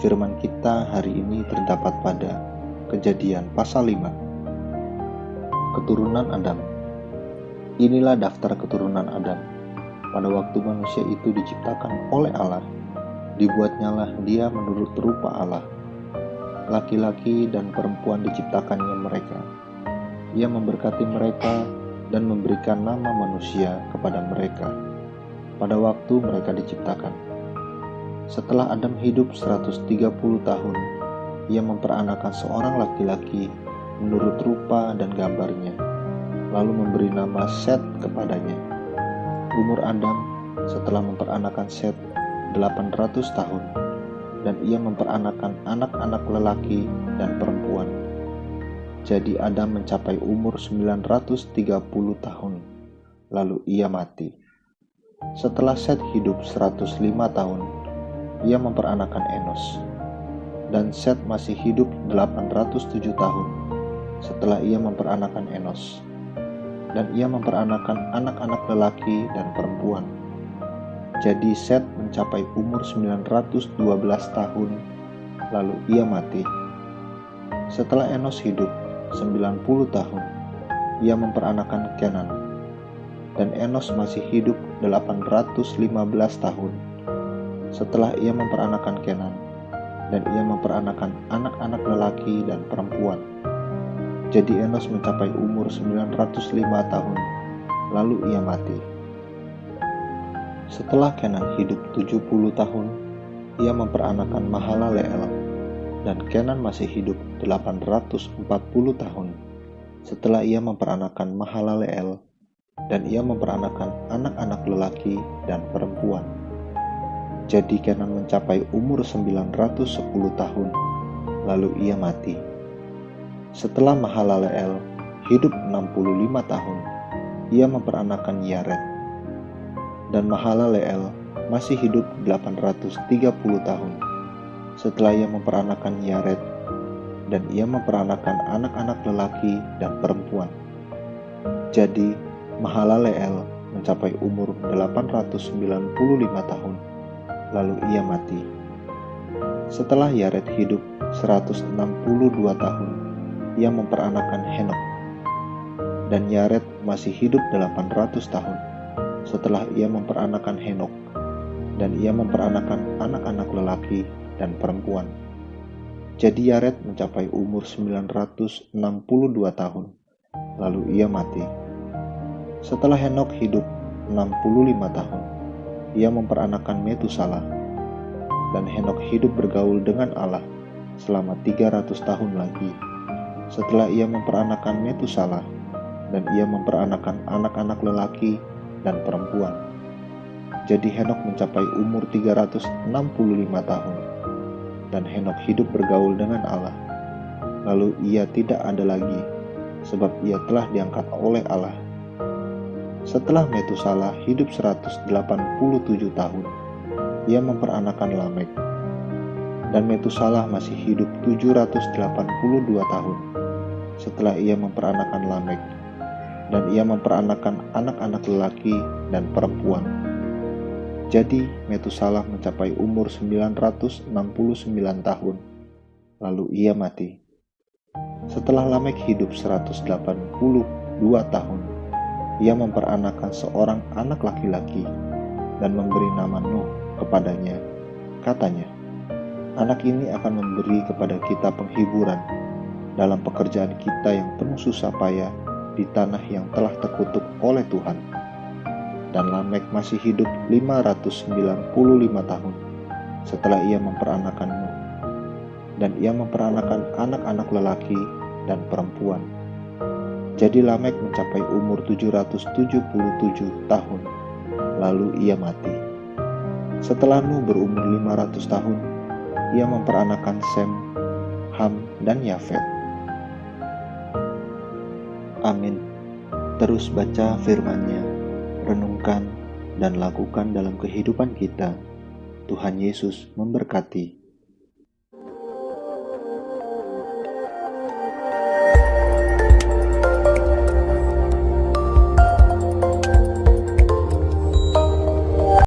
Firman kita hari ini terdapat pada Kejadian pasal 5. Keturunan Adam. Inilah daftar keturunan Adam. Pada waktu manusia itu diciptakan oleh Allah, dibuatnyalah dia menurut rupa Allah. Laki-laki dan perempuan diciptakannya mereka. Ia memberkati mereka dan memberikan nama manusia kepada mereka pada waktu mereka diciptakan. Setelah Adam hidup 130 tahun, ia memperanakan seorang laki-laki menurut rupa dan gambarnya, lalu memberi nama Set kepadanya. Umur Adam setelah memperanakan Set 800 tahun, dan ia memperanakan anak-anak lelaki dan perempuan. Jadi Adam mencapai umur 930 tahun, lalu ia mati. Setelah Set hidup 105 tahun, ia memperanakan Enos. Dan Set masih hidup 807 tahun setelah ia memperanakan Enos. Dan ia memperanakan anak-anak lelaki dan perempuan. Jadi Set mencapai umur 912 tahun, lalu ia mati. Setelah Enos hidup 90 tahun, ia memperanakan Kenan. Dan Enos masih hidup 815 tahun setelah ia memperanakan Kenan, dan ia memperanakan anak-anak lelaki dan perempuan. Jadi Enos mencapai umur 905 tahun, lalu ia mati. Setelah Kenan hidup 70 tahun, ia memperanakan Mahalaleel, dan Kenan masih hidup 840 tahun setelah ia memperanakan Mahalaleel, dan ia memperanakan anak-anak lelaki dan perempuan. Jadi Kenan mencapai umur 910 tahun, lalu ia mati. Setelah Mahalaleel hidup 65 tahun, ia memperanakan Yared. Dan Mahalaleel masih hidup 830 tahun setelah ia memperanakan Yared, dan ia memperanakan anak-anak lelaki dan perempuan. Jadi Mahalaleel mencapai umur 895 tahun, lalu ia mati. Setelah Yared hidup 162 tahun, ia memperanakan Henok. Dan Yared masih hidup 800 tahun setelah ia memperanakan Henok, dan ia memperanakan anak-anak lelaki dan perempuan. Jadi Yared mencapai umur 962 tahun, lalu ia mati. Setelah Henok hidup 65 tahun, ia memperanakan Metusalah. Dan Henok hidup bergaul dengan Allah selama 300 tahun lagi setelah ia memperanakan Metusalah, dan ia memperanakan anak-anak lelaki dan perempuan. Jadi Henok mencapai umur 365 tahun, dan Henok hidup bergaul dengan Allah. Lalu ia tidak ada lagi, sebab ia telah diangkat oleh Allah. Setelah Metusalah hidup 187 tahun, ia memperanakan Lamek. Dan Metusalah masih hidup 782 tahun setelah ia memperanakan Lamek, dan ia memperanakan anak-anak lelaki dan perempuan. Jadi Metusalah mencapai umur 969 tahun, lalu ia mati. Setelah Lamek hidup 182 tahun, ia memperanakan seorang anak laki-laki dan memberi nama Nuh kepadanya. Katanya, anak ini akan memberi kepada kita penghiburan dalam pekerjaan kita yang penuh susah payah di tanah yang telah terkutuk oleh Tuhan. Dan Lamek masih hidup 595 tahun setelah ia memperanakan Nuh, dan ia memperanakan anak-anak lelaki dan perempuan. Jadi Lamek mencapai umur 777 tahun, lalu ia mati. Setelah Nuh berumur 500 tahun, ia memperanakan Sem, Ham, dan Yafet. Amin. Terus baca firman-Nya, renungkan, dan lakukan dalam kehidupan kita. Tuhan Yesus memberkati.